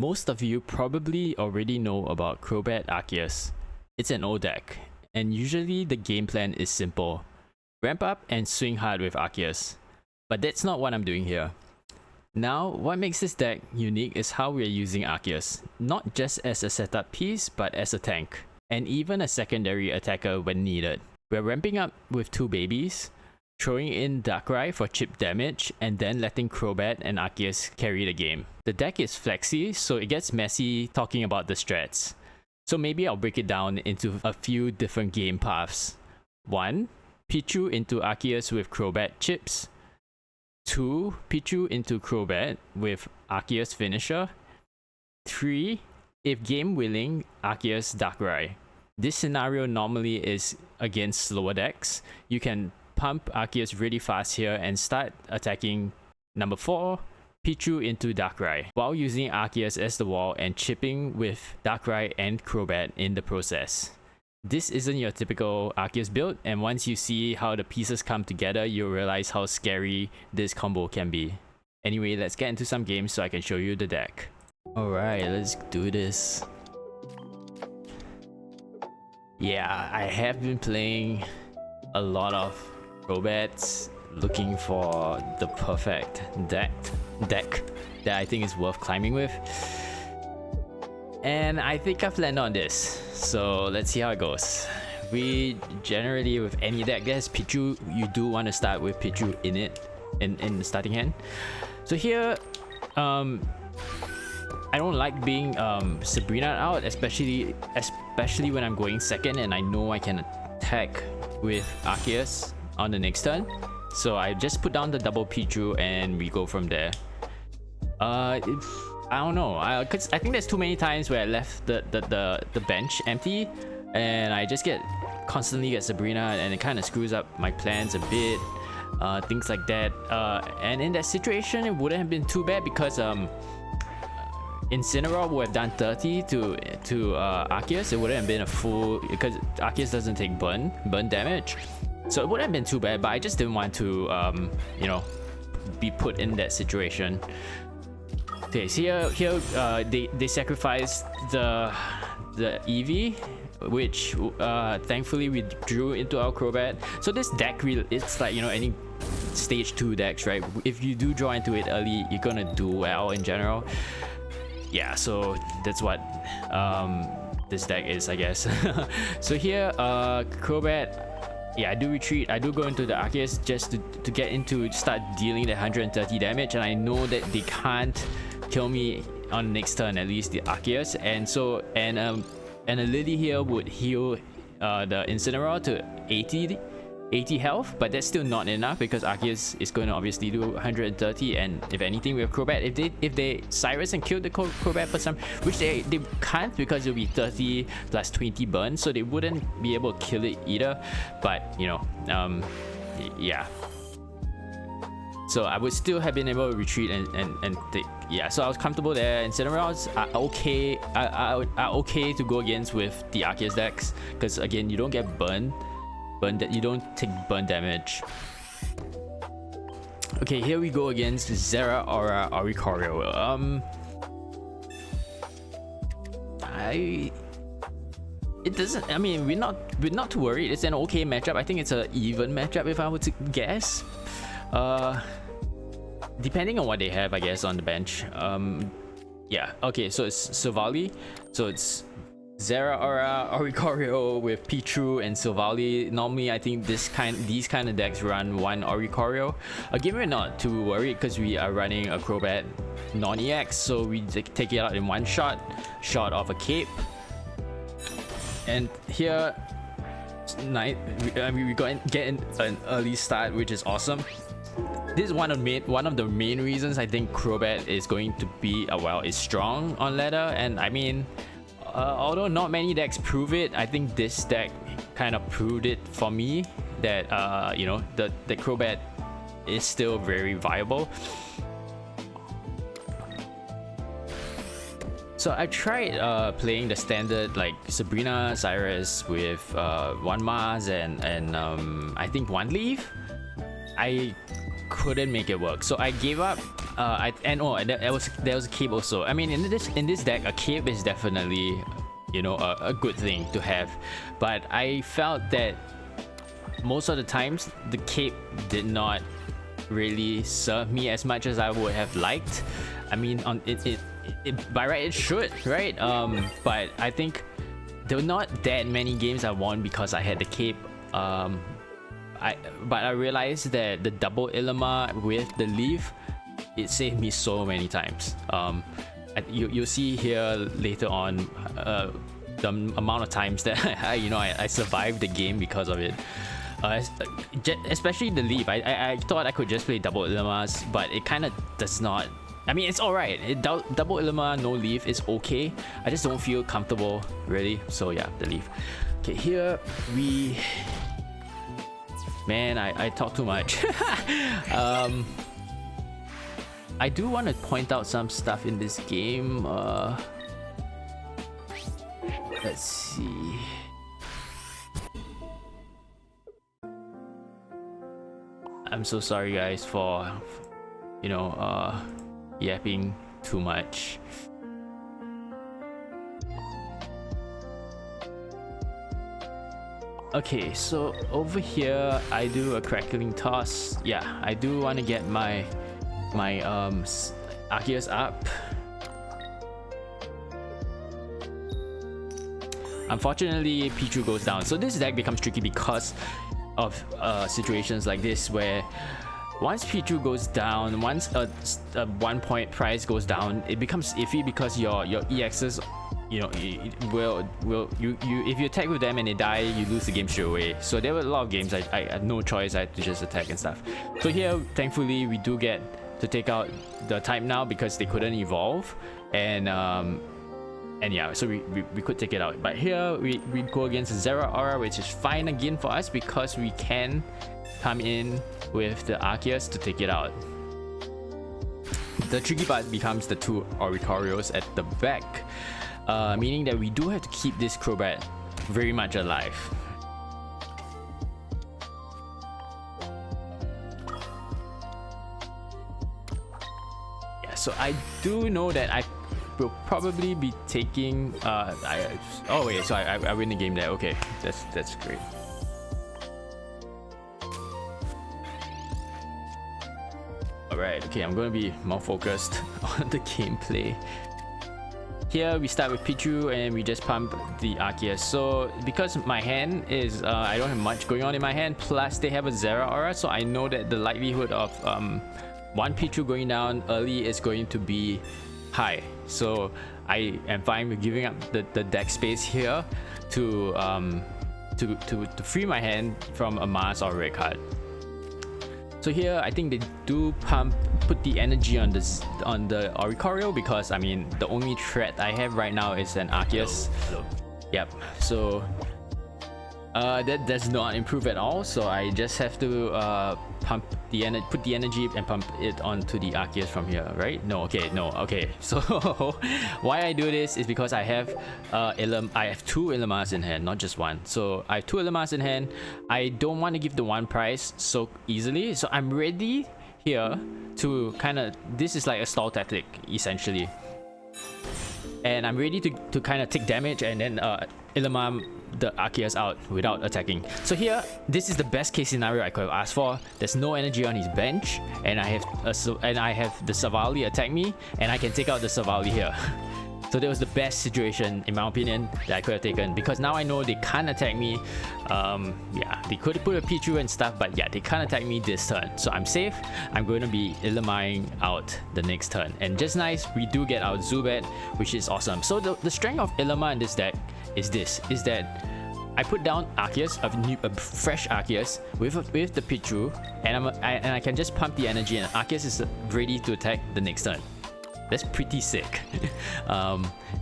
Most of you probably already know about Crobat Arceus. It's an old deck, and usually the game plan is simple. Ramp up and swing hard with Arceus. But that's not what I'm doing here. Now, what makes this deck unique is how we're using Arceus, not just as a setup piece, but as a tank, and even a secondary attacker when needed. We're ramping up with two babies, throwing in Darkrai for chip damage, and then letting Crobat and Arceus carry the game. The deck is flexy, so it gets messy talking about the strats. So maybe I'll break it down into a few different game paths. 1. Pichu into Arceus with Crobat chips. 2. Pichu into Crobat with Arceus finisher. 3. If game willing, Arceus Darkrai. This scenario normally is against slower decks. You can pump Arceus really fast here and start attacking. Number 4. Pichu into Darkrai, while using Arceus as the wall and chipping with Darkrai and Crobat in the process. This isn't your typical Arceus build, and once you see how the pieces come together, you'll realize how scary this combo can be. Anyway, let's get into some games so I can show you the deck. Alright, let's do this. Yeah, I have been playing a lot of Crobats, looking for the perfect deck that I think is worth climbing with. And I think I've landed on this, so let's see how it goes. We generally, with any deck that has Pichu, you do want to start with Pichu in it, in the starting hand. So here, I don't like being Sabrina out, especially when I'm going second and I know I can attack with Arceus on the next turn. So I just put down the double Pichu and we go from there. I don't know, cause I think there's too many times where I left the bench empty and I just constantly get Sabrina, and it kind of screws up my plans a bit, things like that. And in that situation, it wouldn't have been too bad because Incineroar would have done 30 to Arceus. It wouldn't have been a full, because Arceus doesn't take burn damage. So it wouldn't have been too bad, but I just didn't want to, you know, be put in that situation. Okay, so here they sacrificed the Eevee, which thankfully we drew into our Crobat. So this deck, it's like, you know, any stage 2 decks, right? If you do draw into it early, you're gonna do well in general. Yeah, so that's what this deck is, I guess. So here, Crobat, yeah, I do retreat. I do go into the Arceus just to get into, start dealing the 130 damage, and I know that they can't kill me on the next turn, at least the Arceus. And so, and a Lily here would heal the Incineroar to 80 health, but that's still not enough because Arceus is going to obviously do 130, and if anything with Crobat, if they Cyrus and killed the Crobat for some, which they can't because it'll be 30 plus 20 burn, so they wouldn't be able to kill it either. But you know, yeah. So I would still have been able to retreat and take, yeah. So I was comfortable there. Incineroars are okay, are okay to go against with the Arceus decks, because again, you don't get burn that you don't take burn damage. Okay, here we go against Zeraora Oricorio. It doesn't, I mean, we're not too worried. It's an okay matchup. I think it's an even matchup if I were to guess. Depending on what they have, I guess, on the bench. Yeah, okay, so it's Silvally. So it's Zeraora Oricorio with Pichu and Silvally. Normally, I think these kind of decks run one Oricorio. Again, we're not too worried because we are running a Crobat non-EX, so we take it out in one shot of a cape. And here, we get an early start, which is awesome. This is one of the main reasons I think Crobat is going to be is strong on ladder. And I mean, although not many decks prove it, I think this deck kind of proved it for me that you know, the Crobat is still very viable. So I tried playing the standard like Sabrina, Cyrus with one Mars and I think one Leaf. I couldn't make it work, so I gave up there was a cape also. I mean, in this deck, a cape is definitely, you know, a good thing to have, but I felt that most of the times the cape did not really serve me as much as I would have liked. I mean, by right it should, right? But I think there were not that many games I won because I had the cape. But I realized that the double Ilama with the leaf, it saved me so many times. You'll see here later on the amount of times that I survived the game because of it. Especially the leaf. I thought I could just play double Ilamas, but it kind of does not. I mean, it's alright. Double Ilama, no leaf is okay. I just don't feel comfortable, really. So yeah, the leaf. Okay, here we... Man, I talk too much. I do want to point out some stuff in this game. Let's see. I'm so sorry, guys, for yapping too much. Okay, so over here I do a crackling toss. Yeah, I do want to get my Arceus up. Unfortunately, Pichu goes down, so this deck becomes tricky because of situations like this, where once Pichu goes down, once a 1 point prize goes down, it becomes iffy because your EXs, if you attack with them and they die, you lose the game straight away. So there were a lot of games I had no choice, I had to just attack and stuff. So here, thankfully, we do get to take out the type now because they couldn't evolve, and yeah, so we could take it out. But here we go against Zera Aura, which is fine again for us because we can come in with the Arceus to take it out. The tricky part becomes the two Oricorios at the back, meaning that we do have to keep this Crobat very much alive. Yeah, so I do know that I will probably be taking oh wait, so I win the game there. Okay, that's great. Alright, okay, I'm gonna be more focused on the gameplay. Here we start with Pichu and we just pump the Arceus. So because my hand is I don't have much going on in my hand, plus they have a Zera Aura, so I know that the likelihood of one Pichu going down early is going to be high. So I am fine with giving up the deck space here to free my hand from a Mars or a red card. So here I think they do put the energy on the Oricorio because I mean the only threat I have right now is an Arceus. Hello. Yep. So that does not improve at all. So I just have to put the energy and pump it onto the Arceus from here, right? No, okay. So why I do this is because I have I have two Ilamas in hand, not just one. So I have two Ilamas in hand. I don't want to give the one prize so easily, so I'm ready here to this is like a stall tactic essentially, and I'm ready to kind of take damage and then Ilama the Arceus out without attacking. So here, this is the best case scenario I could have asked for. There's no energy on his bench, and I have the Savali attack me, and I can take out the Savali here. So that was the best situation, in my opinion, that I could have taken, because now I know they can't attack me. Yeah, they could put a Pichu and stuff, but yeah, they can't attack me this turn. So I'm safe. I'm going to be Ilamaing out the next turn. And just nice, we do get our Zubat, which is awesome. So the strength of Ilama in this deck is that I put down Arceus, a fresh Arceus with the Pichu, and I can just pump the energy, and Arceus is ready to attack the next turn. That's pretty sick.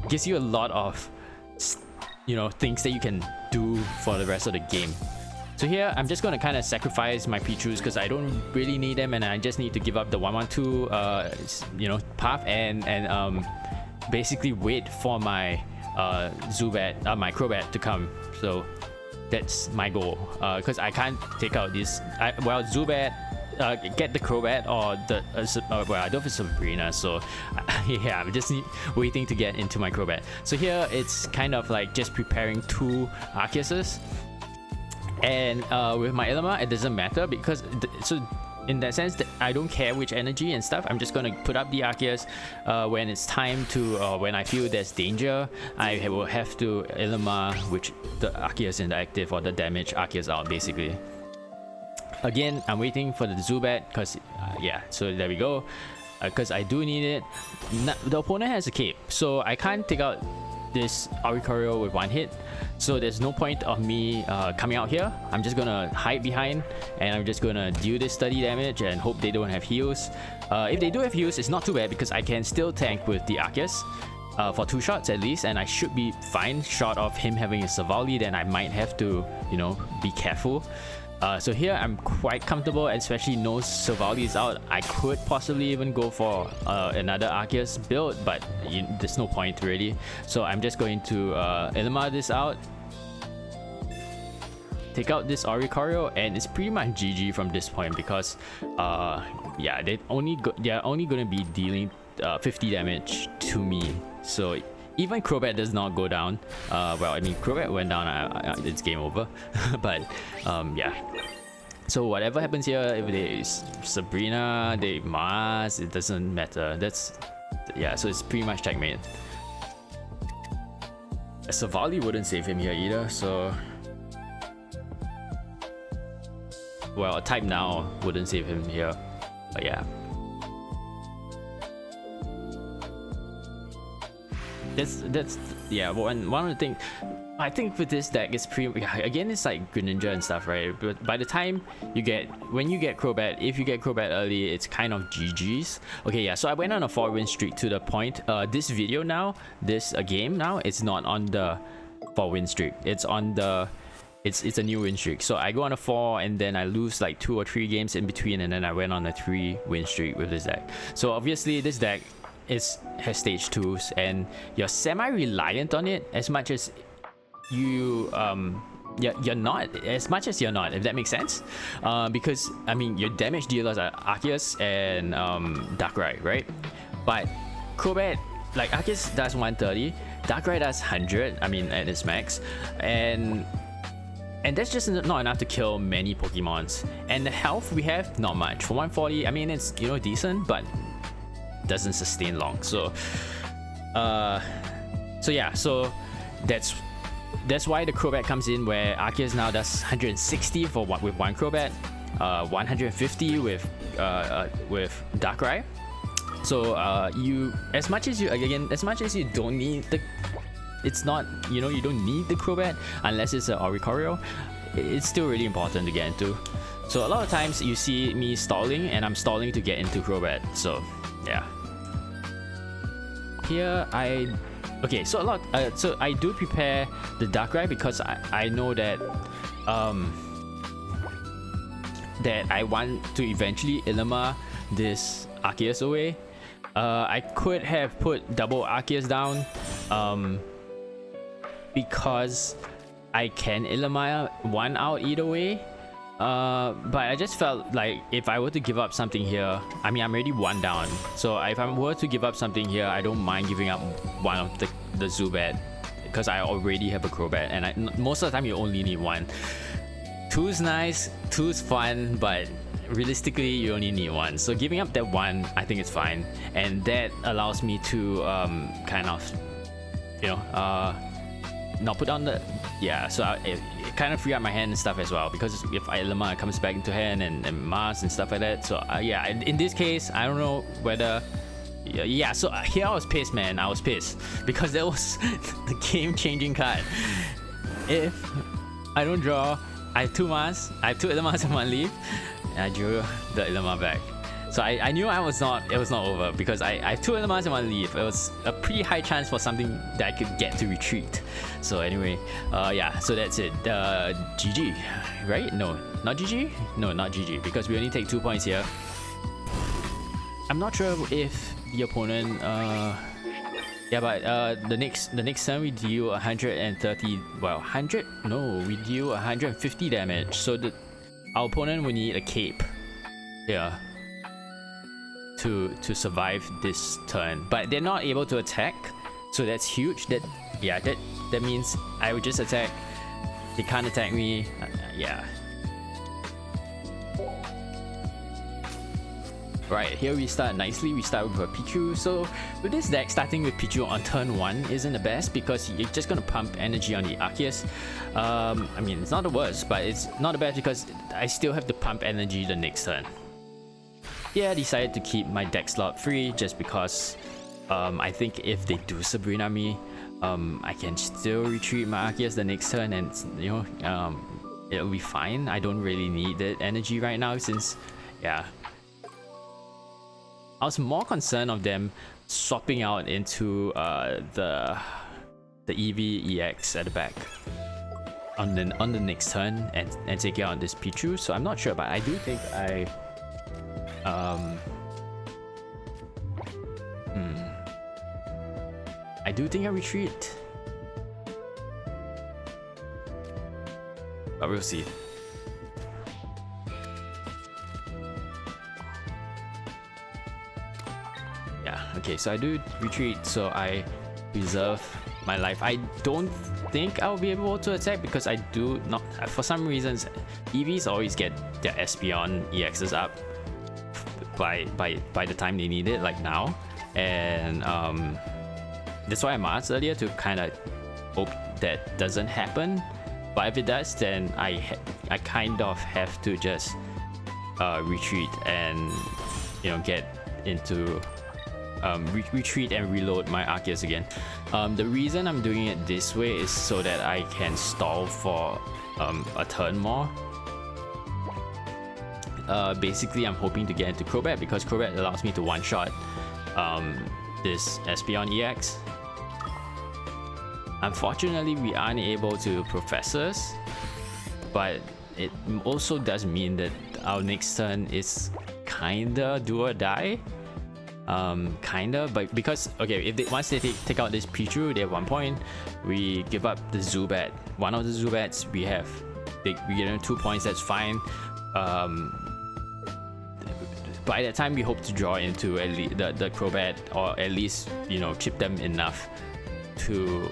Gives you a lot of things that you can do for the rest of the game. So here I'm just gonna kind of sacrifice my Pichus because I don't really need them, and I just need to give up the 1-1-2 path and basically wait for my Zubat, my Crobat to come. So that's my goal, because I can't take out this. Zubat get the Crobat or the well, I don't have Sabrina, so yeah, I'm just waiting to get into my Crobat. So here it's kind of like just preparing 2 Arceuses, and with my Ilama it doesn't matter because so in that sense that I don't care which energy and stuff. I'm just gonna put up the Arceus when it's time to, when I feel there's danger. I will have to Ilama which the Arceus in the active or the damage Arceus out basically. Again, I'm waiting for the Zubat because yeah, so there we go. Because I do need it. The opponent has a cape, so I can't take out this Oricorio with 1 hit. So there's no point of me coming out here. I'm just gonna hide behind and I'm just gonna deal this 30 damage and hope they don't have heals. If they do have heals, it's not too bad because I can still tank with the Arceus for 2 shots at least, and I should be fine. Short of him having a Savali, then I might have to, you know, be careful. So here I'm quite comfortable, especially no Savali is out. I could possibly even go for another Arceus build, but there's no point really. So I'm just going to Ilama this out, take out this Oricorio, and it's pretty much GG from this point because yeah, they're only going to be dealing 50 damage to me. So even Crobat does not go down. Well, I mean, Crobat went down, it's game over. But yeah. So whatever happens here, if they Sabrina, they Mars, it doesn't matter. That's, yeah, so it's pretty much checkmate. A Savali wouldn't save him here either, so... Well, a Type Now wouldn't save him here, but yeah. That's yeah, one of the things I think with this deck is pretty, again, it's like Greninja and stuff, right? But by the time when you get Crobat, if you get Crobat early, it's kind of GG's. Okay, yeah, so I went on a 4-win streak to the point. This video now, this game now, it's not on the 4-win streak. It's on the it's a new win streak. So I go on a 4 and then I lose like 2 or 3 games in between, and then I went on a 3-win streak with this deck. So obviously this deck has stage 2s and you're semi-reliant on it as much as you you're not, as much as you're not, if that makes sense. Because I mean your damage dealers are Arceus and Darkrai, right? But Crobat, like Arceus does 130, Darkrai does 100, I mean at its max, and that's just not enough to kill many Pokemons. And the health we have, not much. For 140, I mean it's, you know, decent, but doesn't sustain long. So so yeah, so that's why the Crobat comes in, where Arceus now does 160 for with 1 Crobat, 150 with Darkrai. So you, as much as you don't need the, it's not, you know, you don't need the Crobat unless it's an Oricorio. It's still really important to get into. So a lot of times you see me stalling, and I'm stalling to get into Crobat. So yeah. Here okay, so so I do prepare the Darkrai because I know that that I want to eventually Ilama this Arceus away. I could have put double Arceus down because I can Ilama 1 out either way. But I just felt like if I were to give up something here, I mean I'm already 1 down, so if I were to give up something here, I don't mind giving up 1 of the Zubat because I already have a Crobat, and most of the time you only need 1. 2 is nice, 2 is fun, but realistically you only need 1. So giving up that 1, I think it's fine, and that allows me to kind of, you know, not put on the, yeah, so it kind of free up my hand and stuff as well, because if Ilama comes back into hand and Mars and stuff like that. So yeah, in this case, I don't know whether, yeah, so here I was pissed, man. I was pissed because that was the game-changing card. If I don't draw, I have 2 Mars, I have 2 Ilamas in 1 leaf, and I drew the Ilama back. So I knew it was not over because I have 2 Ilamas in 1 leaf. It was a pretty high chance for something that I could get to retreat. So anyway, yeah, so that's it. GG, right? No, not GG? No, not GG, because we only take 2 points here. I'm not sure if the opponent, yeah, but the next turn we deal 130, well, 100, no, we deal 150 damage. So our opponent will need a cape. here to survive this turn, but they're not able to attack, so that's huge. That means I would just attack. They can't attack me. Yeah. Right, here we start nicely. We start with a Pichu. So with this deck, starting with Pichu on turn 1 isn't the best because you're just gonna pump energy on the Arceus. I mean, it's not the worst, but it's not the best because I still have to pump energy the next turn. Yeah, I decided to keep my deck slot free just because I think if they do Sabrina me, I can still retreat my Arceus the next turn, and you know, it'll be fine. I don't really need the energy right now since, yeah. I was more concerned of them swapping out into the EV EX at the back on the next turn and taking out this Pichu. So I'm not sure, but I do think I do think I retreat, but we'll see. Okay, so I do retreat, so I preserve my life. I don't think I'll be able to attack because I do not, for some reasons, EVs always get their Espeon EXs up by the time they need it, like now, and that's why I asked earlier to kind of hope that doesn't happen. But if it does, then I kind of have to just retreat and, you know, get into retreat and reload my Arceus again. The reason I'm doing it this way is so that I can stall for a turn more. Basically, I'm hoping to get into Crobat because Crobat allows me to one-shot this Espeon EX. Unfortunately, we aren't able to Professors, but it also does mean that our next turn is kinda do or die. But because, okay, if they once they take out this Pichu, they have 1 point. We give up the Zubat. One of the Zubats we get 2 points. That's fine. By that time, we hope to draw into at least the Crobat, or at least, you know, chip them enough to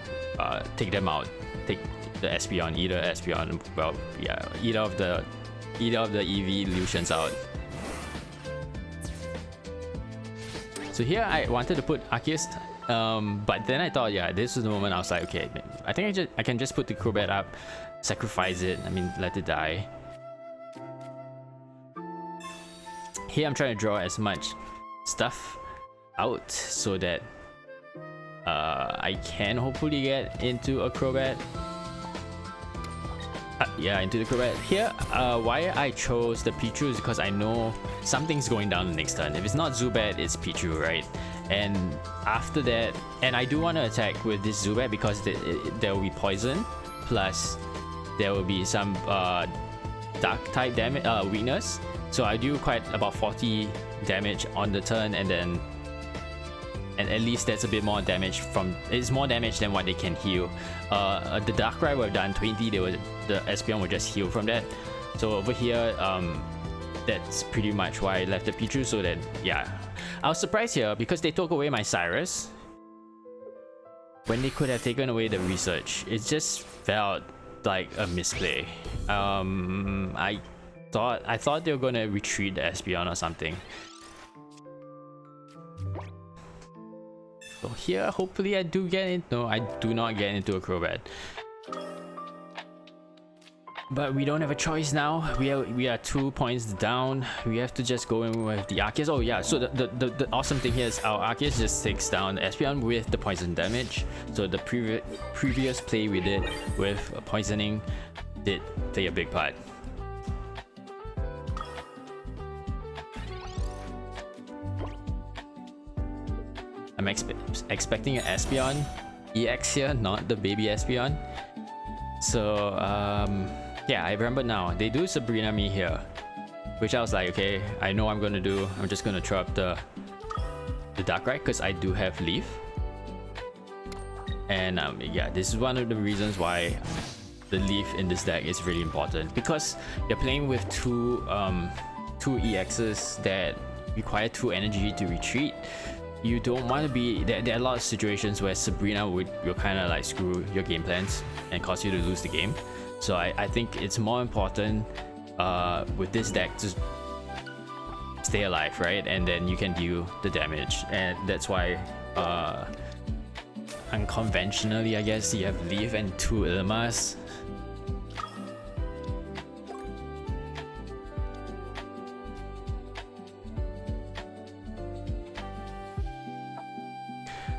take them out. Take the Espeon, either Espeon, well, yeah, either of the EV illusions out. So here I wanted to put Arceus, but then I thought, yeah, this was the moment I was like, okay, I think I can just put the Crobat up, sacrifice it, I mean, let it die. Here I'm trying to draw as much stuff out so that I can hopefully get into a Crobat. Yeah, into the Crobat. Here, why I chose the Pichu is because I know something's going down the next turn. If it's not Zubat, it's Pichu, right? And after that, and I do want to attack with this Zubat because there will be poison, plus there will be some dark type damage weakness. So I do quite about 40 damage on the turn, and at least that's a bit more damage it's more damage than what they can heal. The Darkrai would have done 20, the Espeon would just heal from that. So over here, that's pretty much why I left the Pichu, so that, yeah. I was surprised here because they took away my Cyrus when they could have taken away the research. It just felt like a misplay. I thought they were gonna retreat the Espeon or something. So here, hopefully I do get in. No, I do not get into a Crobat. But we don't have a choice now. We are 2 points down. We have to just go in with the Arceus. Oh yeah, so the awesome thing here is our Arceus just takes down the Espeon with the poison damage. So the previous play we did with poisoning did play a big part. I'm expecting an Espeon EX here, not the baby Espeon. So yeah, I remember now. They do Sabrina me here, which I was like, okay, I know what I'm gonna do. I'm just gonna throw up the Darkrai because I do have Leaf. And yeah, this is one of the reasons why the Leaf in this deck is really important, because you're playing with two two EXs that require 2 energy to retreat, you don't want to be there. There are a lot of situations where Sabrina will kind of like screw your game plans and cause you to lose the game. So I think it's more important with this deck to stay alive, right? And then you can deal the damage, and that's why unconventionally, I guess, you have Leaf and 2 Ilamas.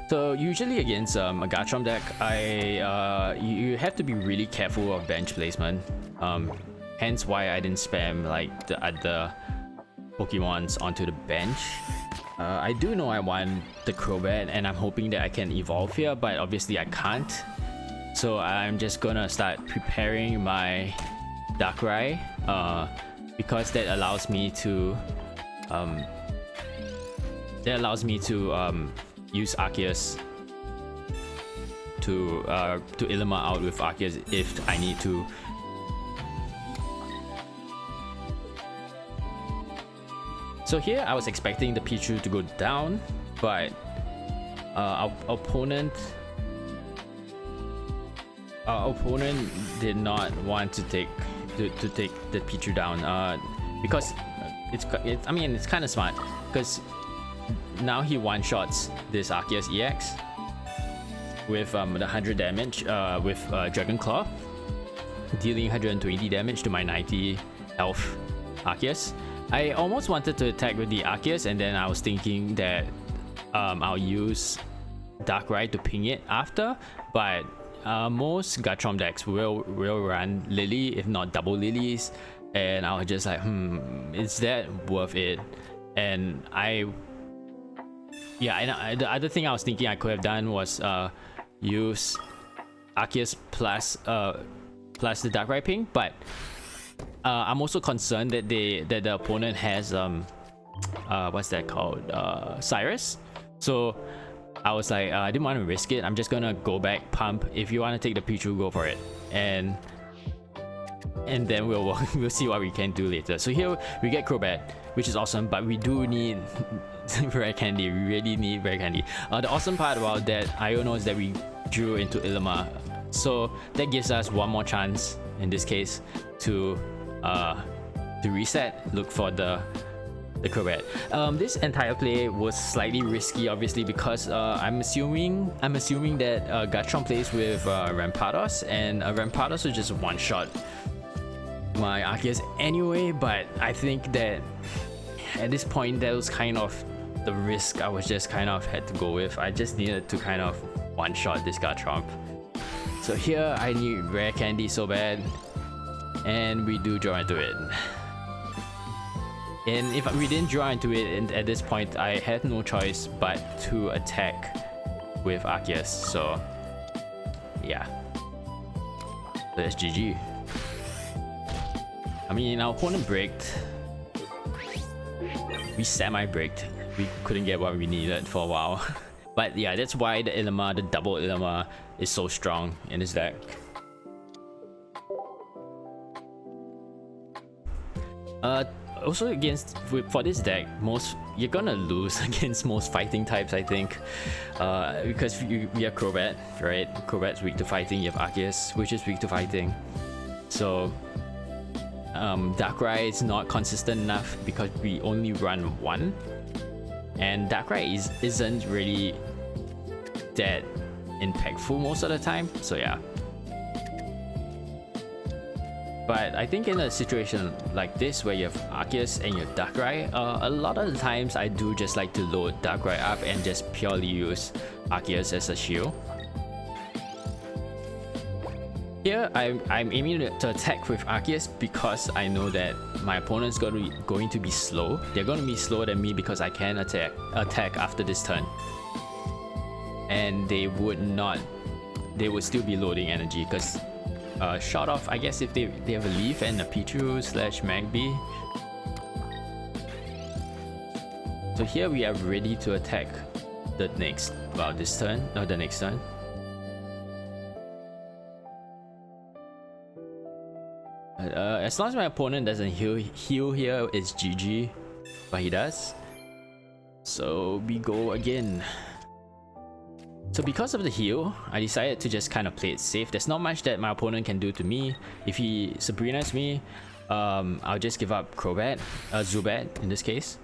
So usually against a Garchomp deck, you have to be really careful of bench placement. Hence why I didn't spam like the other Pokemons onto the bench. I do know I want the Crobat, and I'm hoping that I can evolve here, but obviously I can't. So I'm just gonna start preparing my Darkrai, because that allows me to use Arceus to Ilama out with Arceus if I need to. So here I was expecting the Pichu to go down, but our opponent did not want to take the Pichu down, because it's kind of smart, because now he one-shots this Arceus EX with the 100 damage with Dragon Claw, dealing 120 damage to my 90 health Arceus. I almost wanted to attack with the Arceus, and then I was thinking that I'll use Darkrai to ping it after, but most Garchomp decks will run Lily, if not double Lilies, and I was just like, is that worth it? And the other thing I was thinking I could have done was use Arceus plus the Darkrai ping, but I'm also concerned that the opponent has what's that called, Cyrus. So I was like, I didn't want to risk it. I'm just gonna go back, pump. If you want to take the Pichu, go for it, and then we'll see what we can do later. So here we get Crobat, which is awesome, but we do need rare candy. We really need rare candy. The awesome part about that Iono is that we drew into Ilama, so that gives us one more chance in this case to reset, look for the Crobat. This entire play was slightly risky, obviously, because I'm assuming that Garchomp plays with Rampardos, and Rampardos will just one-shot my Arceus anyway. But I think that at this point that was kind of the risk I was just kind of had to go with. I just needed to kind of one-shot this Garchomp. So here I need rare candy so bad, and we do draw into it. And if we didn't draw into it, and at this point I had no choice but to attack with Arceus. So yeah, so that's GG. I mean, our opponent braked, we semi-braked, we couldn't get what we needed for a while. But yeah, that's why the Ilama, the double Ilama, is so strong in this deck. Also for this deck, you're gonna lose against most fighting types, I think, because we have Crobat, right? Crobat's weak to fighting. You have Arceus, which is weak to fighting. So Darkrai is not consistent enough because we only run one, and Darkrai isn't really that impactful most of the time. So yeah. But I think in a situation like this where you have Arceus and you have Darkrai, a lot of the times I do just like to load Darkrai up and just purely use Arceus as a shield. Here I'm aiming to attack with Arceus because I know that my opponent's going to be slow. They're going to be slower than me because I can attack after this turn. And they would still be loading energy because short of, I guess, if they have a Leaf and a Pichu / Magby. So here we are ready to attack the next turn. as long as my opponent doesn't heal here, it's GG. But he does. So we go again. So because of the heal, I decided to just kind of play it safe. There's not much that my opponent can do to me. If he Sabrinas me, I'll just give up Crobat, Zubat in this case.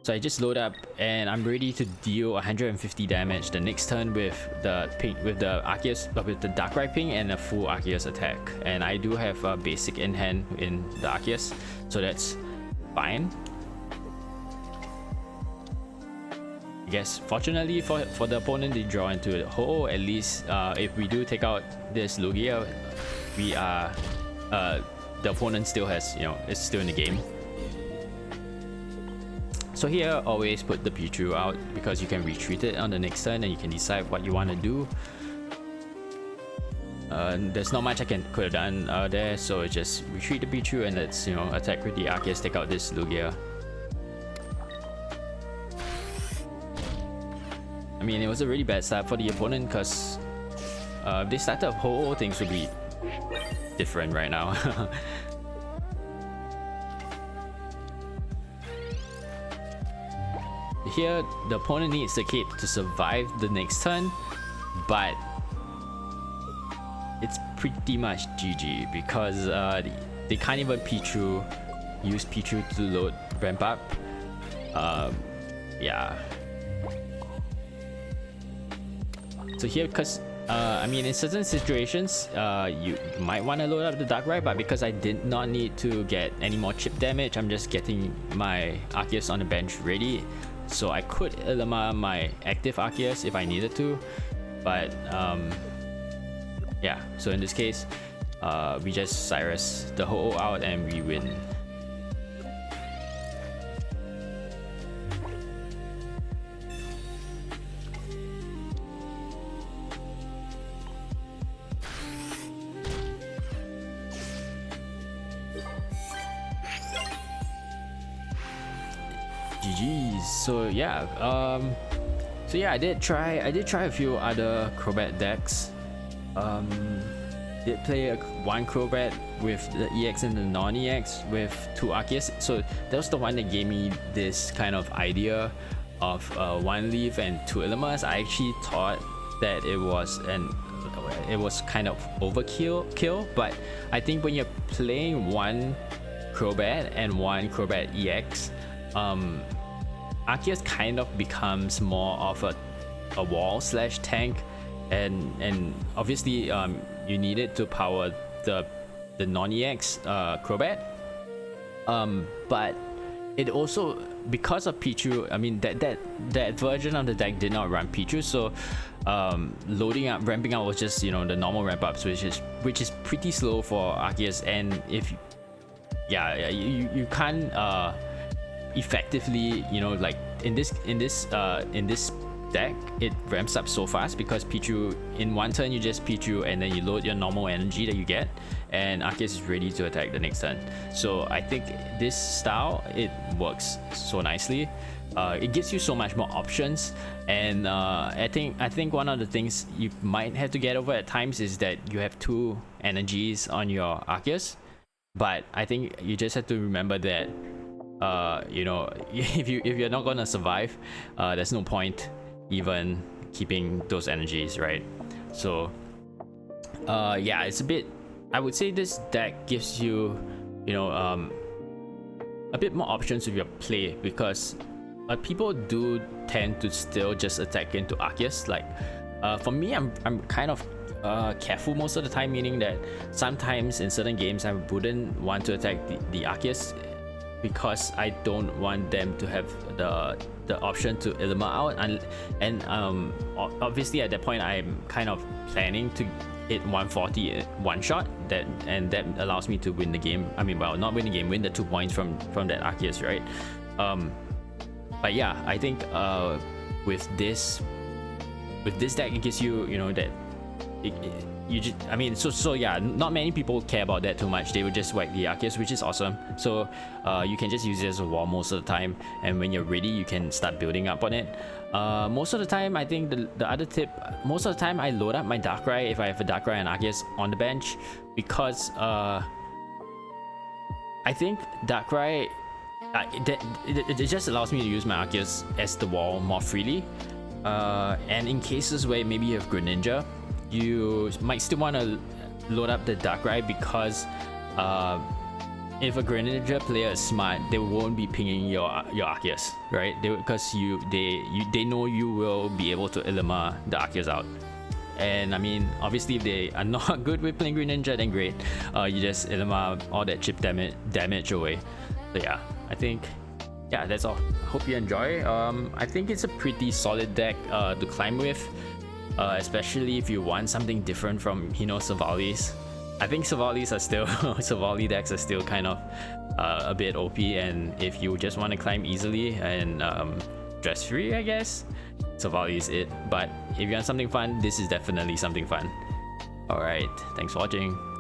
So I just load up and I'm ready to deal 150 damage the next turn with the ping, with the Arceus, with the Darkrai ping and a full Arceus attack. And I do have a basic in hand in the Arceus, so that's fine. I guess fortunately for the opponent, they draw into it. Oh, at least if we do take out this Lugia, we are the opponent still has, you know, is still in the game. So here, always put the Pichu out because you can retreat it on the next turn and you can decide what you want to do. There's not much I could have done there, so just retreat the Pichu and let's, you know, attack with the Arceus, take out this Lugia. I mean, it was a really bad start for the opponent because if they started whole, things would be different right now. Here, the opponent needs the cape to survive the next turn, but it's pretty much GG because they can't even use Pichu to load ramp up. Yeah. So here, because I mean, in certain situations, you might want to load up the Darkrai, but because I did not need to get any more chip damage, I'm just getting my Arceus on the bench ready. So I could Ilama my active Arceus if I needed to, but yeah. So in this case, we just Cyrus the whole out and we win. GG's. So yeah, I did try a few other Crobat decks. Did play one Crobat with the EX and the non-EX with 2 Arceus. So that was the one that gave me this kind of idea of 1 Leaf and 2 Ilamas. I actually thought that it was kind of overkill, but I think when you're playing one Crobat and one Crobat EX, Arceus kind of becomes more of a wall slash tank, and obviously you need it to power the non-EX Crobat, but it also, because of Pichu, I mean that version of the deck did not run Pichu, so ramping up was just, you know, the normal ramp ups, which is pretty slow for Arceus, and if you can't effectively, you know, like in this deck, it ramps up so fast because Pichu, in one turn you just Pichu and then you load your normal energy that you get, and Arceus is ready to attack the next turn. So I think this style, it works so nicely. It gives you so much more options, and I think one of the things you might have to get over at times is that you have 2 energies on your Arceus, but I think you just have to remember that you know, if you're not gonna survive, there's no point even keeping those energies, right? So yeah, it's a bit, I would say this deck gives you, you know, a bit more options with your play, because people do tend to still just attack into Arceus. Like for me, I'm kind of careful most of the time, meaning that sometimes in certain games I wouldn't want to attack the Arceus because I don't want them to have the option to Ilama out, and obviously at that point I'm kind of planning to hit 140 one shot, that allows me to win the game. I mean, well, not win the game, win the 2 points from that Arceus, right? But yeah, I think with this deck, it gives you, you know, that you just, I mean, so yeah, not many people care about that too much. They would just whack the Arceus, which is awesome. So you can just use it as a wall most of the time, and when you're ready, you can start building up on it. Most of the time, I think the other tip, most of the time I load up my Darkrai if I have a Darkrai and Arceus on the bench, because I think Darkrai, it just allows me to use my Arceus as the wall more freely. And in cases where maybe you have Greninja, you might still want to load up the Darkrai because if a Greninja player is smart, they won't be pinging your Arceus, right? Because they know you will be able to Ilama the Arceus out. And I mean, obviously, if they are not good with playing Greninja, then great. You just Ilama all that chip damage away. So yeah, I think, yeah, that's all. Hope you enjoy. I think it's a pretty solid deck to climb with, especially if you want something different from Savali's. I think Savali's are still Savali decks are still kind of a bit OP, and if you just want to climb easily and stress free, I guess Savali is it. But if you want something fun, this is definitely something fun. Alright, thanks for watching.